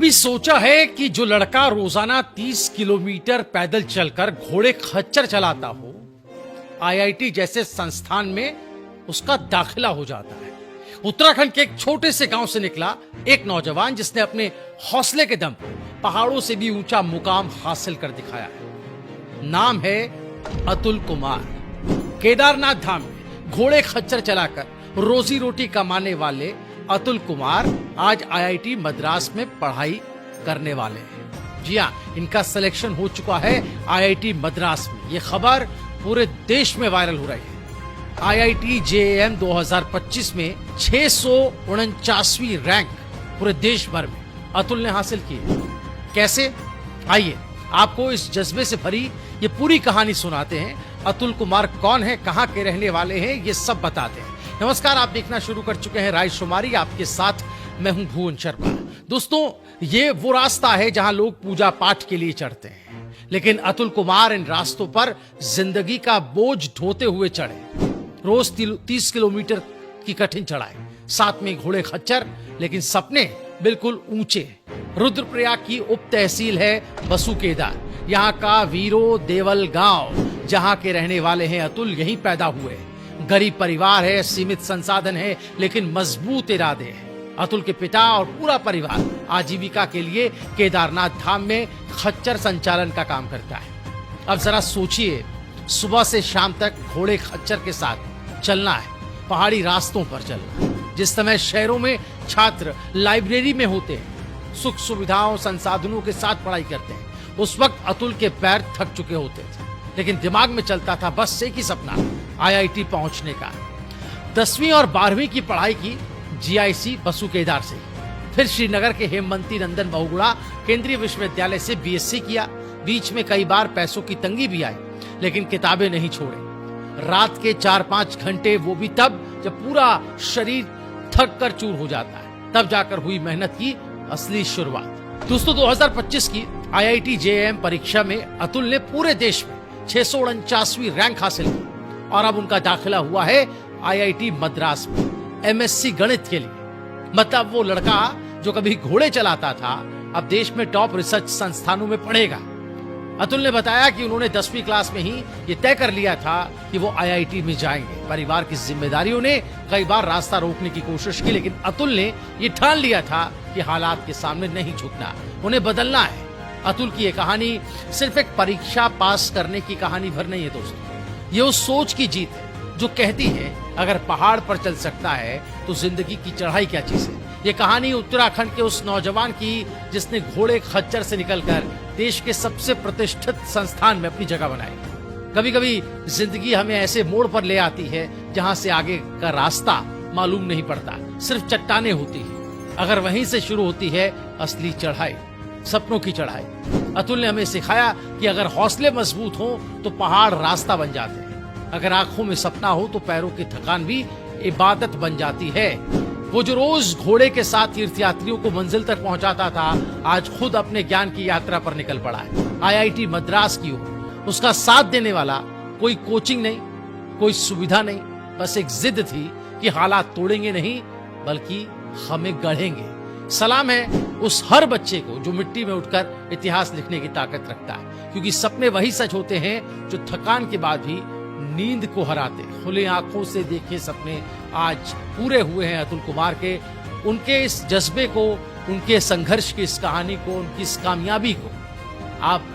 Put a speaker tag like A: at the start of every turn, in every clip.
A: कभी सोचा है कि जो लड़का रोजाना 30 किलोमीटर पैदल चलकर घोड़े खच्चर चलाता हो, आईआईटी जैसे संस्थान में उसका दाखिला हो जाता है। उत्तराखंड के एक छोटे से गांव से निकला एक नौजवान जिसने अपने हौसले के दम पर पहाड़ों से भी ऊंचा मुकाम हासिल कर दिखाया है। नाम है अतुल कुमार। केदारनाथ धाम में घोड़े खच्चर चलाकर रोजी रोटी कमाने वाले अतुल कुमार आज आईआईटी मद्रास में पढ़ाई करने वाले हैं। जी हाँ, इनका सिलेक्शन हो चुका है आईआईटी मद्रास में। ये खबर पूरे देश में वायरल हो रही है। आईआईटी जेएएम 2025 में 649वीं रैंक पूरे देश भर में अतुल ने हासिल की है। कैसे? आइए आपको इस जज्बे से भरी ये पूरी कहानी सुनाते हैं। अतुल कुमार कौन है, कहां के रहने वाले हैं, ये सब बताते हैं। नमस्कार, आप देखना शुरू कर चुके हैं रायशुमारी। आपके साथ मैं हूं भुवन शर्मा। दोस्तों, ये वो रास्ता है जहां लोग पूजा पाठ के लिए चढ़ते हैं, लेकिन अतुल कुमार इन रास्तों पर जिंदगी का बोझ ढोते हुए चढ़े। रोज 30 किलोमीटर की कठिन चढ़ाई, साथ में घोड़े खच्चर, लेकिन सपने बिल्कुल ऊंचे। रुद्रप्रयाग की उप तहसील है बसुकेदार, यहाँ का वीरो देवल गांव, जहां के रहने वाले हैं अतुल। यहीं पैदा हुए। गरीब परिवार है, सीमित संसाधन है, लेकिन मजबूत इरादे हैं। अतुल के पिता और पूरा परिवार आजीविका के लिए केदारनाथ धाम में खच्चर संचालन का काम करता है। अब जरा सोचिए, सुबह से शाम तक घोड़े खच्चर के साथ चलना है, पहाड़ी रास्तों पर चलना। जिस समय शहरों में छात्र लाइब्रेरी में होते हैं, सुख सुविधाओं संसाधनों के साथ पढ़ाई करते हैं, उस वक्त अतुल के पैर थक चुके होते थे, लेकिन दिमाग में चलता था बस एक ही सपना, आईआईटी पहुंचने का। 10वीं और 12वीं की पढ़ाई की जीआईसी बसुकेदार से, फिर श्रीनगर के हेमवंती नंदन बहुगुणा केंद्रीय विश्वविद्यालय से बीएससी किया। बीच में कई बार पैसों की तंगी भी आई, लेकिन किताबें नहीं छोड़े। रात के 4-5 घंटे, वो भी तब जब पूरा शरीर थक कर चूर हो जाता है, तब जाकर हुई मेहनत की असली शुरुआत। दोस्तों, 2025 की आईआईटी जेएएम परीक्षा में अतुल ने पूरे देश में 649वीं रैंक हासिल की और अब उनका दाखिला हुआ है आईआईटी मद्रास में एमएससी गणित के लिए। मतलब वो लड़का जो कभी घोड़े चलाता था, अब देश में टॉप रिसर्च संस्थानों में पढ़ेगा। अतुल ने बताया कि उन्होंने 10वीं क्लास में ही ये तय कर लिया था कि वो आईआईटी में जाएंगे। परिवार की जिम्मेदारियों ने कई बार रास्ता रोकने की कोशिश की, लेकिन अतुल ने ये ठान लिया था कि हालात के सामने नहीं झुकना, उन्हें बदलना है। अतुल की ये कहानी सिर्फ एक परीक्षा पास करने की कहानी भर नहीं है दोस्तों, ये उस सोच की जीत है जो कहती है अगर पहाड़ पर चल सकता है तो जिंदगी की चढ़ाई क्या चीज है। ये कहानी उत्तराखंड के उस नौजवान की जिसने घोड़े खच्चर से निकलकर देश के सबसे प्रतिष्ठित संस्थान में अपनी जगह बनाई। कभी कभी जिंदगी हमें ऐसे मोड़ पर ले आती है जहां से आगे का रास्ता मालूम नहीं पड़ता, सिर्फ चट्टाने होती है। अगर वहीं से शुरू होती है असली चढ़ाई, सपनों की चढ़ाई। अतुल ने हमें सिखाया कि अगर हौसले मजबूत हो तो पहाड़ रास्ता बन जाते हैं। अगर आंखों में सपना हो तो पैरों की थकान भी इबादत बन जाती है। वो जो रोज घोड़े के साथ तीर्थयात्रियों को मंजिल तक पहुंचाता था, आज खुद अपने ज्ञान की यात्रा पर निकल पड़ा है। आईआईटी मद्रास की ओर उसका साथ देने वाला कोई कोचिंग नहीं, कोई सुविधा नहीं, बस एक जिद थी कि हालात तोड़ेंगे नहीं बल्कि हमें गढ़ेंगे। सलाम है उस हर बच्चे को जो मिट्टी में उठकर इतिहास लिखने की ताकत रखता है, क्योंकि सपने वही सच होते हैं जो थकान के बाद भी नींद को हराते। खुले आंखों से देखे सपने आज पूरे हुए हैं अतुल कुमार के। उनके इस जज्बे को, उनके संघर्ष की इस कहानी को, उनकी इस कामयाबी को आप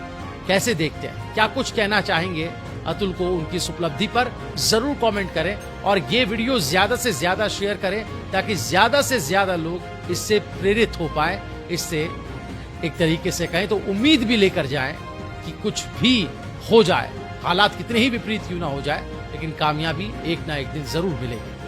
A: कैसे देखते हैं? क्या कुछ कहना चाहेंगे अतुल को उनकी इस उपलब्धि पर? जरूर कमेंट करें और ये वीडियो ज्यादा से ज्यादा शेयर करें ताकि ज्यादा से ज्यादा लोग इससे प्रेरित हो पाए। इससे एक तरीके से कहें तो उम्मीद भी लेकर जाएं कि कुछ भी हो जाए, हालात कितने ही विपरीत क्यों ना हो जाए, लेकिन कामयाबी एक ना एक दिन जरूर मिलेगी।